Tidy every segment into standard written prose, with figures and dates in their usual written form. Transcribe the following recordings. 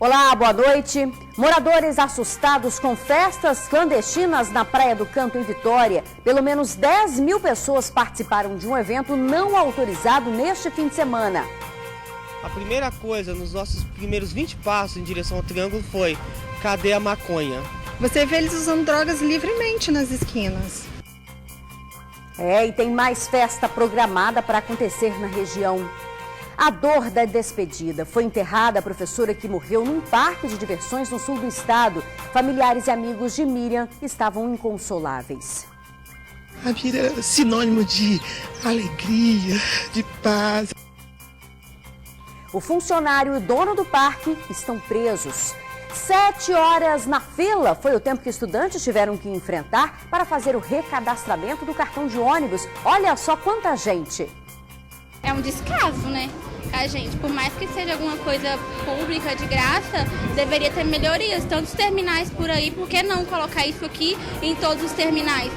Olá, boa noite. Moradores assustados com festas clandestinas na Praia do Canto, em Vitória. Pelo menos 10 mil pessoas participaram de um evento não autorizado neste fim de semana. A primeira coisa, nos nossos primeiros 20 passos em direção ao Triângulo foi: cadê a maconha? Você vê eles usando drogas livremente nas esquinas. E tem mais festa programada para acontecer na região. A dor da despedida. Foi enterrada a professora que morreu num parque de diversões no sul do estado. Familiares e amigos de Miriam estavam inconsoláveis. A Miriam é sinônimo de alegria, de paz. O funcionário e o dono do parque estão presos. 7 horas na fila foi o tempo que estudantes tiveram que enfrentar para fazer o recadastramento do cartão de ônibus. Olha só quanta gente. É um descaso, né? A gente, por mais que seja alguma coisa pública de graça, deveria ter melhorias. Tantos terminais por aí, por que não colocar isso aqui em todos os terminais?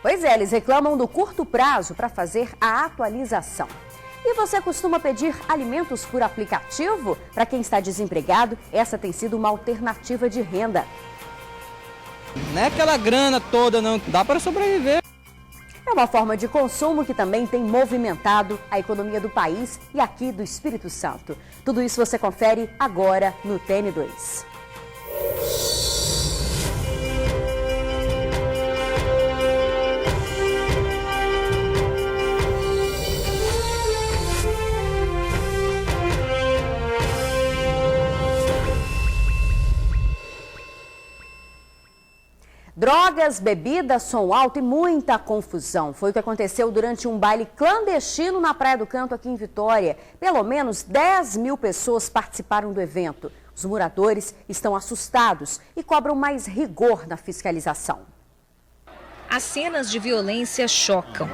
Pois é, eles reclamam do curto prazo para fazer a atualização. E você costuma pedir alimentos por aplicativo? Para quem está desempregado, essa tem sido uma alternativa de renda. Não é aquela grana toda, não. Dá para sobreviver. É uma forma de consumo que também tem movimentado a economia do país e aqui do Espírito Santo. Tudo isso você confere agora no TN2. Drogas, bebidas, som alto e muita confusão. Foi o que aconteceu durante um baile clandestino na Praia do Canto, aqui em Vitória. Pelo menos 10 mil pessoas participaram do evento. Os moradores estão assustados e cobram mais rigor na fiscalização. As cenas de violência chocam.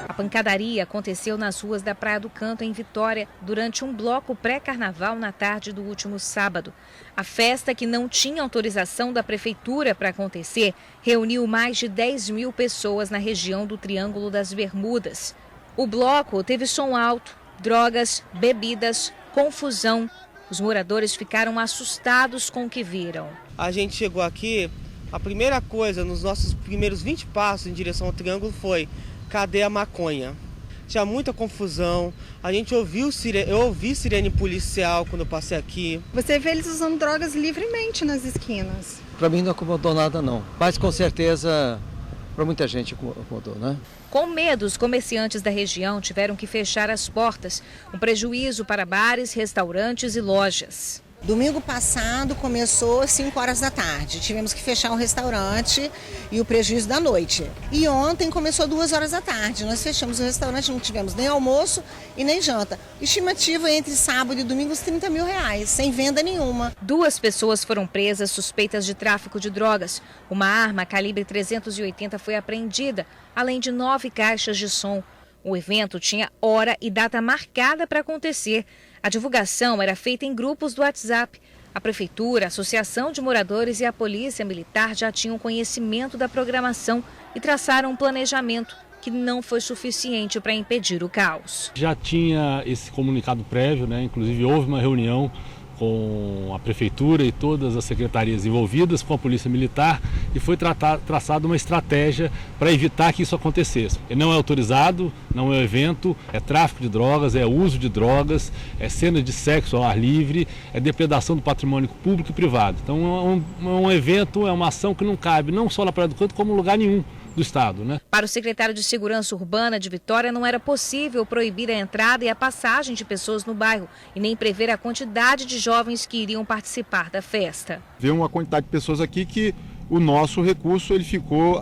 A pancadaria aconteceu nas ruas da Praia do Canto, em Vitória, durante um bloco pré-carnaval na tarde do último sábado. A festa, que não tinha autorização da prefeitura para acontecer, reuniu mais de 10 mil pessoas na região do Triângulo das Bermudas. O bloco teve som alto, drogas, bebidas, confusão. Os moradores ficaram assustados com o que viram. A gente chegou aqui, a primeira coisa, nos nossos primeiros 20 passos em direção ao Triângulo foi: cadê a maconha? Tinha muita confusão, a gente ouviu eu ouvi sirene policial quando eu passei aqui. Você vê eles usando drogas livremente nas esquinas. Para mim não acomodou nada, não. Mas com certeza para muita gente acomodou, né? Com medo, os comerciantes da região tiveram que fechar as portas. Um prejuízo para bares, restaurantes e lojas. Domingo passado começou às 5 horas da tarde. Tivemos que fechar o restaurante e o prejuízo da noite. E ontem começou 2 horas da tarde. Nós fechamos o restaurante, não tivemos nem almoço e nem janta. Estimativa entre sábado e domingo, uns R$30 mil, sem venda nenhuma. 2 pessoas foram presas suspeitas de tráfico de drogas. Uma arma calibre 380 foi apreendida, além de 9 caixas de som. O evento tinha hora e data marcada para acontecer. A divulgação era feita em grupos do WhatsApp. A Prefeitura, a Associação de Moradores e a Polícia Militar já tinham conhecimento da programação e traçaram um planejamento que não foi suficiente para impedir o caos. Já tinha esse comunicado prévio, né? Inclusive houve uma reunião com a Prefeitura e todas as secretarias envolvidas, com a Polícia Militar, e foi traçada uma estratégia para evitar que isso acontecesse. E não é autorizado, não é evento, é tráfico de drogas, é uso de drogas, é cena de sexo ao ar livre, é depredação do patrimônio público e privado. Então é um evento, é uma ação que não cabe não só na Praia do Canto, como em lugar nenhum do estado, né? Para o secretário de Segurança Urbana de Vitória, não era possível proibir a entrada e a passagem de pessoas no bairro e nem prever a quantidade de jovens que iriam participar da festa. Vê uma quantidade de pessoas aqui que o nosso recurso ele ficou,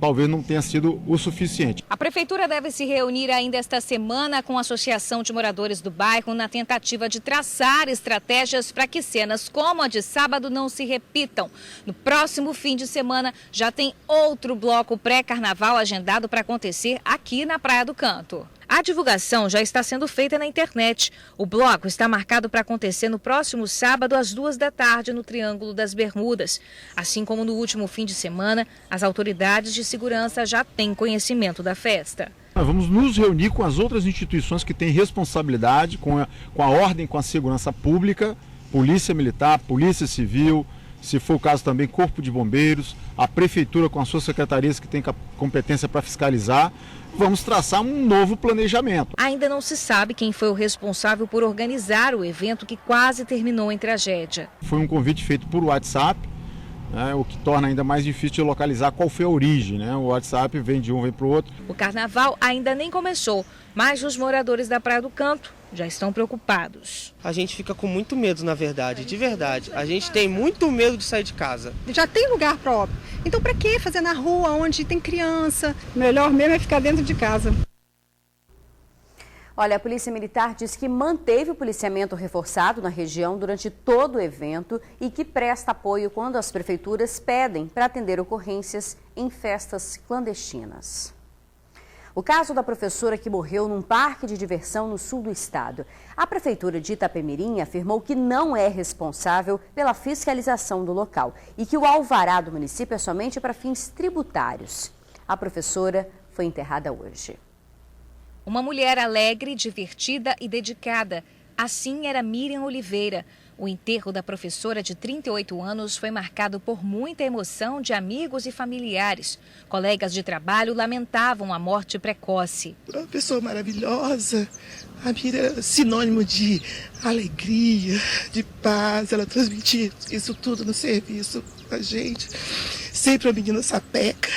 talvez não tenha sido o suficiente. A Prefeitura deve se reunir ainda esta semana com a Associação de Moradores do Bairro na tentativa de traçar estratégias para que cenas como a de sábado não se repitam. No próximo fim de semana já tem outro bloco pré-carnaval agendado para acontecer aqui na Praia do Canto. A divulgação já está sendo feita na internet. O bloco está marcado para acontecer no próximo sábado, às 14h, no Triângulo das Bermudas. Assim como no último fim de semana, as autoridades de segurança já têm conhecimento da festa. Nós vamos nos reunir com as outras instituições que têm responsabilidade com a ordem, com a segurança pública, Polícia Militar, Polícia Civil, se for o caso também Corpo de Bombeiros, a Prefeitura com as suas secretarias que têm competência para fiscalizar. Vamos traçar um novo planejamento. Ainda não se sabe quem foi o responsável por organizar o evento que quase terminou em tragédia. Foi um convite feito por WhatsApp, né, o que torna ainda mais difícil de localizar qual foi a origem, né? O WhatsApp vem de um, vem para o outro. O carnaval ainda nem começou, mas os moradores da Praia do Canto já estão preocupados. A gente fica com muito medo, na verdade, de verdade. A gente tem muito medo de sair de casa. Já tem lugar próprio. Então, para que fazer na rua, onde tem criança? Melhor mesmo é ficar dentro de casa. Olha, a Polícia Militar diz que manteve o policiamento reforçado na região durante todo o evento e que presta apoio quando as prefeituras pedem para atender ocorrências em festas clandestinas. O caso da professora que morreu num parque de diversão no sul do estado. A Prefeitura de Itapemirim afirmou que não é responsável pela fiscalização do local e que o alvará do município é somente para fins tributários. A professora foi enterrada hoje. Uma mulher alegre, divertida e dedicada. Assim era Miriam Oliveira. O enterro da professora de 38 anos foi marcado por muita emoção de amigos e familiares. Colegas de trabalho lamentavam a morte precoce. Uma pessoa maravilhosa, a Miriam, sinônimo de alegria, de paz. Ela transmitia isso tudo no serviço com a gente. Sempre uma menina sapeca,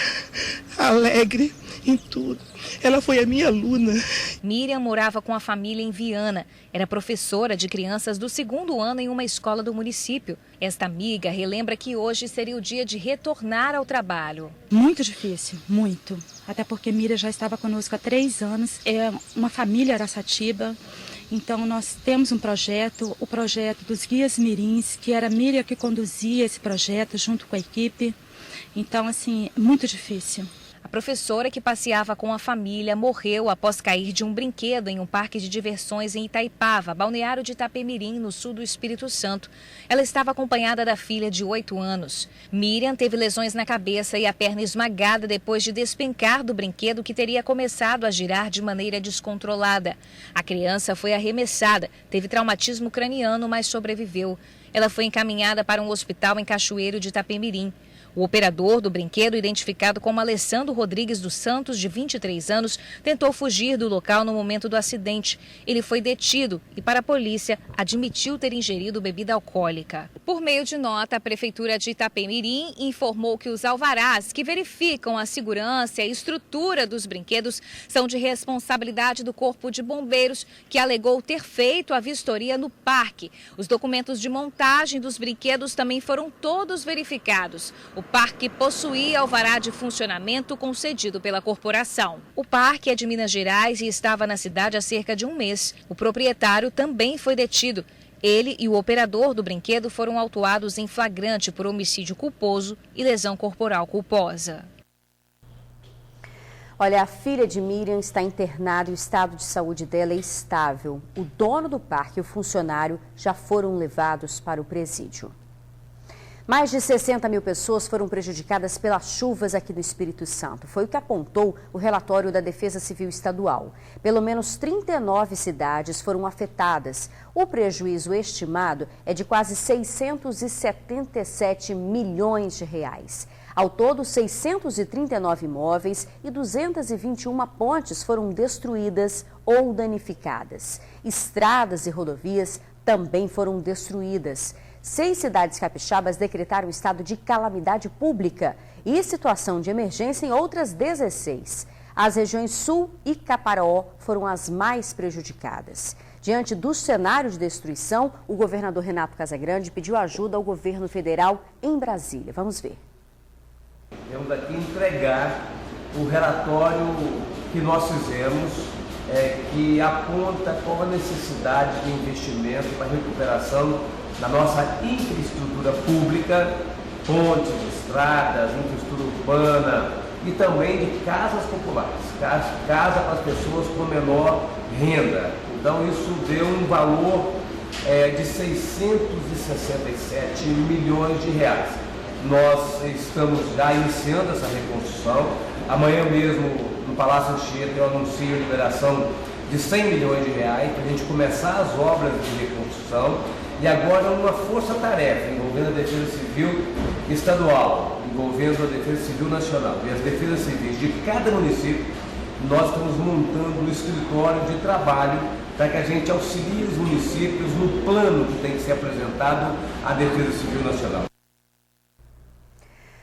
alegre em tudo. Ela foi a minha aluna. Miriam morava com a família em Viana. Era professora de crianças do 2º ano em uma escola do município. Esta amiga relembra que hoje seria o dia de retornar ao trabalho. Muito difícil, muito. Até porque Miriam já estava conosco há 3 anos. É uma família Araçatiba. Então nós temos um projeto, o projeto dos Guias Mirins, que era a Miriam que conduzia esse projeto junto com a equipe. Então, assim, muito difícil. A professora que passeava com a família morreu após cair de um brinquedo em um parque de diversões em Itaipava, balneário de Itapemirim, no sul do Espírito Santo. Ela estava acompanhada da filha de 8 anos. Miriam teve lesões na cabeça e a perna esmagada depois de despencar do brinquedo que teria começado a girar de maneira descontrolada. A criança foi arremessada, teve traumatismo craniano, mas sobreviveu. Ela foi encaminhada para um hospital em Cachoeiro de Itapemirim. O operador do brinquedo, identificado como Alessandro Rodrigues dos Santos, de 23 anos, tentou fugir do local no momento do acidente. Ele foi detido e, para a polícia, admitiu ter ingerido bebida alcoólica. Por meio de nota, a Prefeitura de Itapemirim informou que os alvarás que verificam a segurança e a estrutura dos brinquedos são de responsabilidade do Corpo de Bombeiros, que alegou ter feito a vistoria no parque. Os documentos de montagem dos brinquedos também foram todos verificados. O parque possuía alvará de funcionamento concedido pela corporação. O parque é de Minas Gerais e estava na cidade há cerca de um mês. O proprietário também foi detido. Ele e o operador do brinquedo foram autuados em flagrante por homicídio culposo e lesão corporal culposa. Olha, a filha de Miriam está internada e o estado de saúde dela é estável. O dono do parque e o funcionário já foram levados para o presídio. Mais de 60 mil pessoas foram prejudicadas pelas chuvas aqui no Espírito Santo. Foi o que apontou o relatório da Defesa Civil Estadual. Pelo menos 39 cidades foram afetadas. O prejuízo estimado é de quase 677 milhões de reais. Ao todo, 639 imóveis e 221 pontes foram destruídas ou danificadas. Estradas e rodovias também foram destruídas. 6 cidades capixabas decretaram estado de calamidade pública e situação de emergência em outras 16. As regiões Sul e Caparaó foram as mais prejudicadas. Diante do cenário de destruição, o governador Renato Casagrande pediu ajuda ao governo federal em Brasília. Vamos ver. Vamos aqui entregar o relatório que nós fizemos, que aponta qual a necessidade de investimento para a recuperação da nossa infraestrutura pública, pontes, estradas, infraestrutura urbana, e também de casas populares, casa para as pessoas com menor renda. Então isso deu um valor de 667 milhões de reais. Nós estamos já iniciando essa reconstrução. Amanhã mesmo, no Palácio Anchieta, eu anuncio a liberação de 100 milhões de reais para a gente começar as obras de reconstrução. E agora uma força-tarefa envolvendo a Defesa Civil Estadual, envolvendo a Defesa Civil Nacional e as defesas civis de cada município, nós estamos montando um escritório de trabalho para que a gente auxilie os municípios no plano que tem que ser apresentado à Defesa Civil Nacional.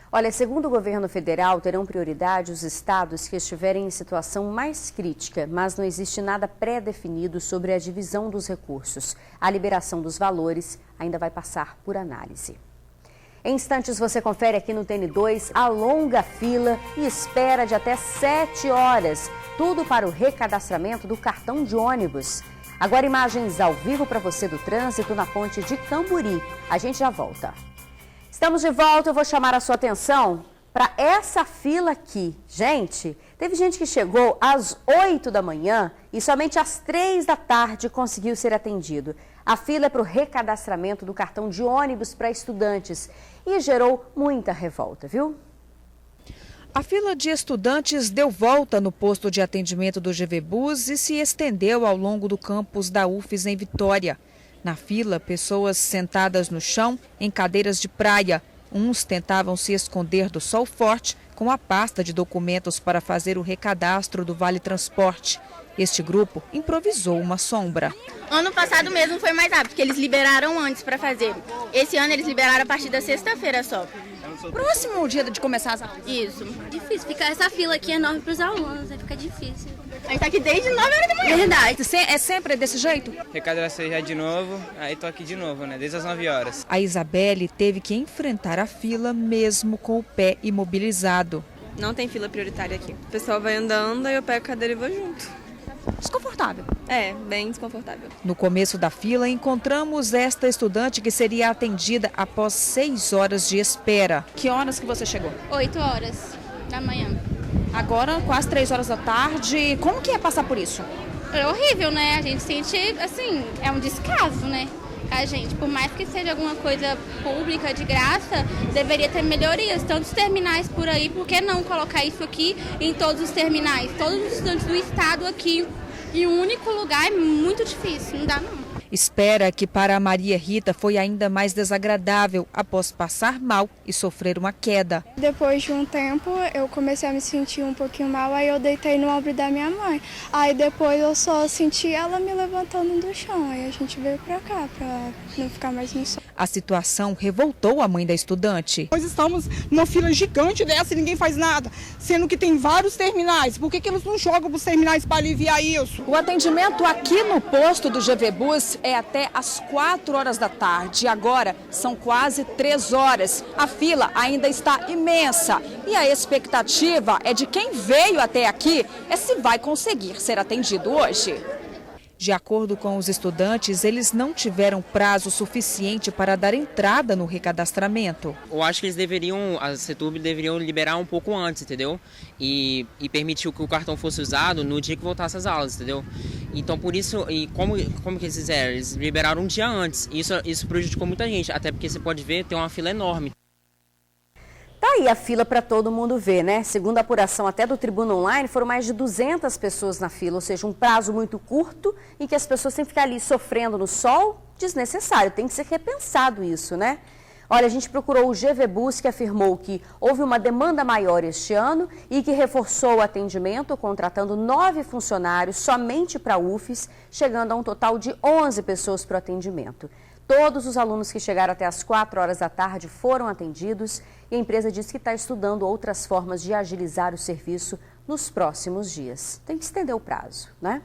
Olha, segundo o governo federal, terão prioridade os estados que estiverem em situação mais crítica, mas não existe nada pré-definido sobre a divisão dos recursos. A liberação dos valores ainda vai passar por análise. Em instantes você confere aqui no TN2 a longa fila e espera de até 7 horas. Tudo para o recadastramento do cartão de ônibus. Agora imagens ao vivo para você do trânsito na ponte de Camburi. A gente já volta. Estamos de volta, eu vou chamar a sua atenção para essa fila aqui. Gente, teve gente que chegou às 8 da manhã e somente às 3 da tarde conseguiu ser atendido. A fila é para o recadastramento do cartão de ônibus para estudantes e gerou muita revolta, viu? A fila de estudantes deu volta no posto de atendimento do GV Bus e se estendeu ao longo do campus da UFES em Vitória. Na fila, pessoas sentadas no chão em cadeiras de praia. Uns tentavam se esconder do sol forte com a pasta de documentos para fazer o recadastro do Vale Transporte. Este grupo improvisou uma sombra. Ano passado mesmo foi mais rápido, porque eles liberaram antes para fazer. Esse ano eles liberaram a partir da sexta-feira só. Próximo dia de começar as aulas. Isso. Difícil, ficar essa fila aqui enorme para os alunos, fica difícil. A gente tá aqui desde 9 horas da manhã. Verdade. É sempre desse jeito? Recadastrei já de novo, aí tô aqui de novo, né? Desde as 9 horas. A Isabelle teve que enfrentar a fila mesmo com o pé imobilizado. Não tem fila prioritária aqui. O pessoal vai andando e eu pego a cadeira e vou junto. Desconfortável. É, bem desconfortável. No começo da fila, encontramos esta estudante que seria atendida após 6 horas de espera. Que horas que você chegou? 8 horas da manhã. Agora, quase 3 horas da tarde. Como que é passar por isso? É horrível, né? A gente sente, assim, é um descaso, né? A gente, por mais que seja alguma coisa pública de graça, deveria ter melhorias, tantos terminais por aí, por que não colocar isso aqui em todos os terminais? Todos os estudantes do estado aqui, em um único lugar, é muito difícil, não dá não. Espera que para a Maria Rita foi ainda mais desagradável após passar mal e sofrer uma queda. Depois de um tempo eu comecei a me sentir um pouquinho mal, aí eu deitei no ombro da minha mãe. Aí depois eu só senti ela me levantando do chão, aí a gente veio pra cá pra não ficar mais no sol. A situação revoltou a mãe da estudante. Nós estamos numa fila gigante dessa e ninguém faz nada, sendo que tem vários terminais. Por que eles não jogam para os terminais para aliviar isso? O atendimento aqui no posto do GV Bus é até às 4 horas da tarde. Agora são quase 3 horas. A fila ainda está imensa e a expectativa é de quem veio até aqui é se vai conseguir ser atendido hoje. De acordo com os estudantes, eles não tiveram prazo suficiente para dar entrada no recadastramento. Eu acho que eles a CETURB deveriam liberar um pouco antes, entendeu? E permitir que o cartão fosse usado no dia que voltasse às aulas, entendeu? Então, por isso, e como que eles fizeram? Eles liberaram um dia antes. Isso prejudicou muita gente, até porque você pode ver, tem uma fila enorme. Tá aí a fila para todo mundo ver, né? Segundo a apuração até do Tribuna Online, foram mais de 200 pessoas na fila, ou seja, um prazo muito curto em que as pessoas têm que ficar ali sofrendo no sol, desnecessário. Tem que ser repensado isso, né? Olha, a gente procurou o GV Bus, que afirmou que houve uma demanda maior este ano e que reforçou o atendimento, contratando 9 funcionários somente para a UFES, chegando a um total de 11 pessoas para o atendimento. Todos os alunos que chegaram até as 4 horas da tarde foram atendidos e a empresa diz que está estudando outras formas de agilizar o serviço nos próximos dias. Tem que estender o prazo, né?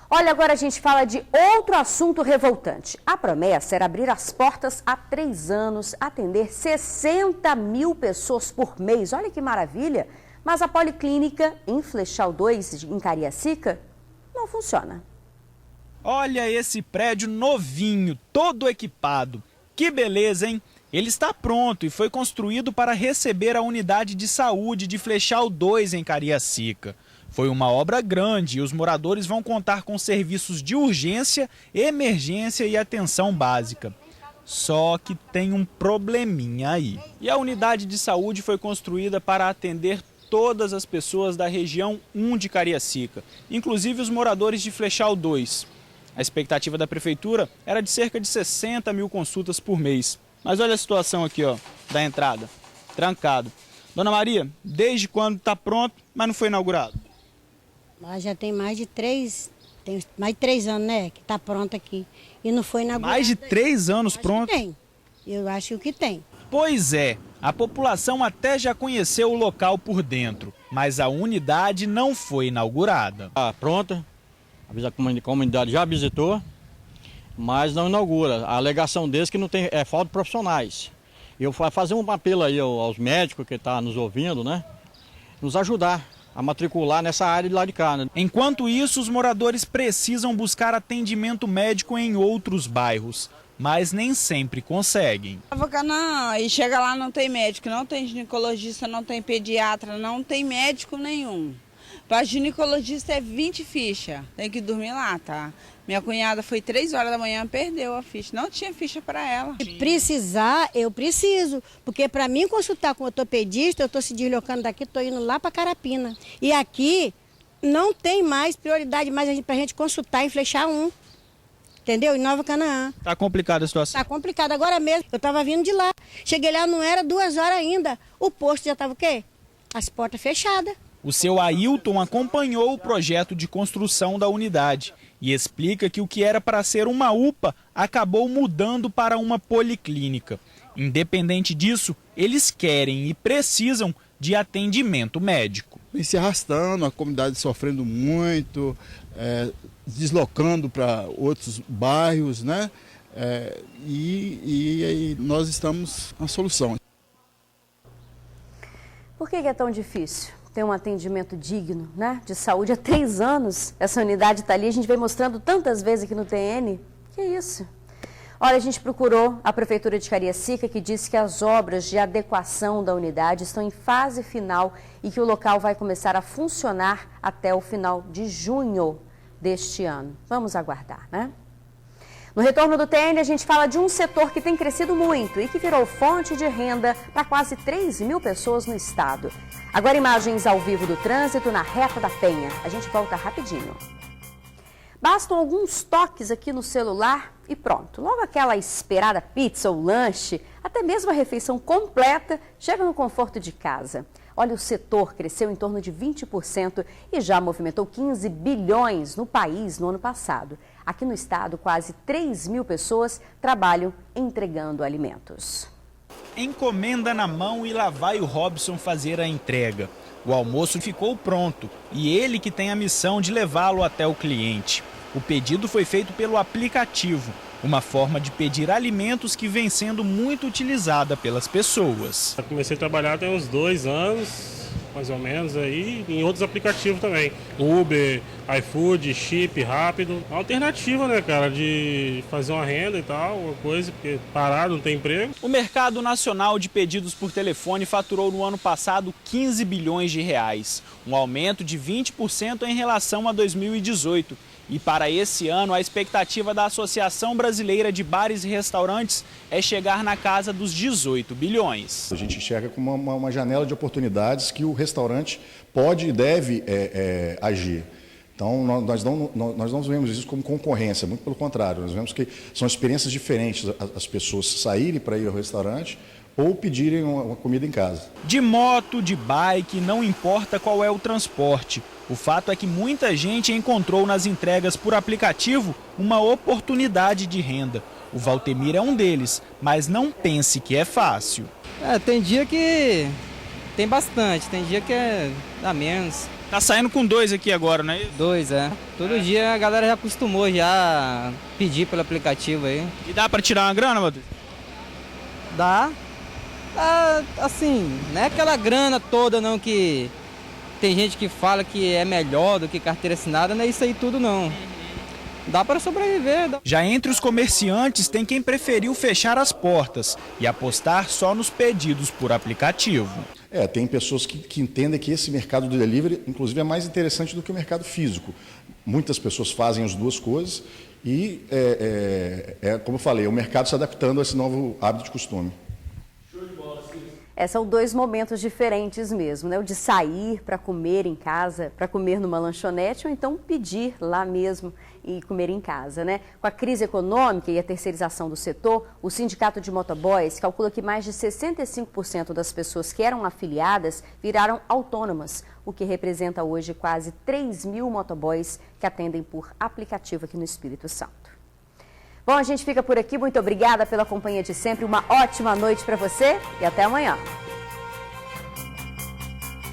Olha, agora a gente fala de outro assunto revoltante. A promessa era abrir as portas há 3 anos, atender 60 mil pessoas por mês. Olha que maravilha! Mas a Policlínica em Flechal 2, em Cariacica, não funciona. Olha esse prédio novinho, todo equipado. Que beleza, hein? Ele está pronto e foi construído para receber a unidade de saúde de Flechal 2 em Cariacica. Foi uma obra grande e os moradores vão contar com serviços de urgência, emergência e atenção básica. Só que tem um probleminha aí. E a unidade de saúde foi construída para atender todas as pessoas da região 1 de Cariacica, inclusive os moradores de Flechal 2. A expectativa da prefeitura era de cerca de 60 mil consultas por mês. Mas olha a situação aqui, ó, da entrada, trancado. Dona Maria, desde quando está pronto, mas não foi inaugurado? Já tem mais de 3 anos, né, que está pronto aqui. E não foi inaugurado. Mais de 3 anos pronto? Tem. Eu acho que tem. Pois é, a população até já conheceu o local por dentro, mas a unidade não foi inaugurada. Pronta, a comunidade já visitou, mas não inaugura. A alegação deles que não tem, é falta de profissionais. Eu vou fazer um apelo aí aos médicos que estão nos ouvindo, né, nos ajudar a matricular nessa área de lá de cá, né? Enquanto isso, os moradores precisam buscar atendimento médico em outros bairros, mas nem sempre conseguem. Não, e chega lá não tem médico, não tem ginecologista, não tem pediatra, não tem médico nenhum. Para ginecologista é 20 fichas, tem que dormir lá, tá? Minha cunhada foi 3 horas da manhã, perdeu a ficha, não tinha ficha para ela. Se precisar, eu preciso, porque para mim consultar com o ortopedista, eu estou se deslocando daqui, estou indo lá para Carapina. E aqui não tem mais prioridade mais para a gente consultar em Flechal 1, entendeu? Em Nova Canaã. Tá complicada a situação. Tá complicado, agora mesmo, eu estava vindo de lá, cheguei lá, não era 2 horas ainda, o posto já estava o quê? As portas fechadas. O seu Ailton acompanhou o projeto de construção da unidade e explica que o que era para ser uma UPA acabou mudando para uma policlínica. Independente disso, eles querem e precisam de atendimento médico. Vem se arrastando, a comunidade sofrendo muito, deslocando para outros bairros, né? E nós estamos na solução. Por que é tão difícil ter um atendimento digno, né, de saúde? Há 3 anos essa unidade está ali, a gente vem mostrando tantas vezes aqui no TN. Que isso? Olha, a gente procurou a Prefeitura de Cariacica, que disse que as obras de adequação da unidade estão em fase final e que o local vai começar a funcionar até o final de junho deste ano. Vamos aguardar, né? No retorno do TN, a gente fala de um setor que tem crescido muito e que virou fonte de renda para quase 3 mil pessoas no estado. Agora imagens ao vivo do trânsito na Reta da Penha. A gente volta rapidinho. Bastam alguns toques aqui no celular e pronto. Logo aquela esperada pizza ou lanche, até mesmo a refeição completa, chega no conforto de casa. Olha, o setor cresceu em torno de 20% e já movimentou 15 bilhões no país no ano passado. Aqui no estado, quase 3 mil pessoas trabalham entregando alimentos. Encomenda na mão e lá vai o Robson fazer a entrega. O almoço ficou pronto e ele que tem a missão de levá-lo até o cliente. O pedido foi feito pelo aplicativo, uma forma de pedir alimentos que vem sendo muito utilizada pelas pessoas. Eu comecei a trabalhar tem uns 2 anos, mais ou menos, aí, em outros aplicativos também. Uber, iFood, Chip, Rápido. Alternativa, né, cara, de fazer uma renda e tal, uma coisa, porque parado, não tem emprego. O mercado nacional de pedidos por telefone faturou no ano passado 15 bilhões de reais, um aumento de 20% em relação a 2018. E para esse ano, a expectativa da Associação Brasileira de Bares e Restaurantes é chegar na casa dos 18 bilhões. A gente enxerga como uma janela de oportunidades que o restaurante pode e deve agir. Então, nós não vemos isso como concorrência, muito pelo contrário. Nós vemos que são experiências diferentes as pessoas saírem para ir ao restaurante ou pedirem uma comida em casa. De moto, de bike, não importa qual é o transporte. O fato é que muita gente encontrou nas entregas por aplicativo uma oportunidade de renda. O Valtemir é um deles, mas não pense que é fácil. Tem dia que tem bastante, tem dia que dá menos. Tá saindo com 2 aqui agora, né? 2, Todo dia a galera já acostumou já pedir pelo aplicativo aí. E dá pra tirar uma grana, Matheus? Dá. Assim, não é aquela grana toda não que tem gente que fala que é melhor do que carteira assinada, não é isso aí tudo não. dá para sobreviver. Já entre os comerciantes tem quem preferiu fechar as portas e apostar só nos pedidos por aplicativo. Tem pessoas que entendem que esse mercado do delivery, inclusive, é mais interessante do que o mercado físico. Muitas pessoas fazem as duas coisas e, como eu falei, é o mercado se adaptando a esse novo hábito de costume. São dois momentos diferentes mesmo, né? O de sair para comer em casa, para comer numa lanchonete, ou então pedir lá mesmo e comer em casa, né? Com a crise econômica e a terceirização do setor, o Sindicato de Motoboys calcula que mais de 65% das pessoas que eram afiliadas viraram autônomas, o que representa hoje quase 3.000 motoboys que atendem por aplicativo aqui no Espírito Santo. Bom, a gente fica por aqui. Muito obrigada pela companhia de sempre. Uma ótima noite para você e até amanhã.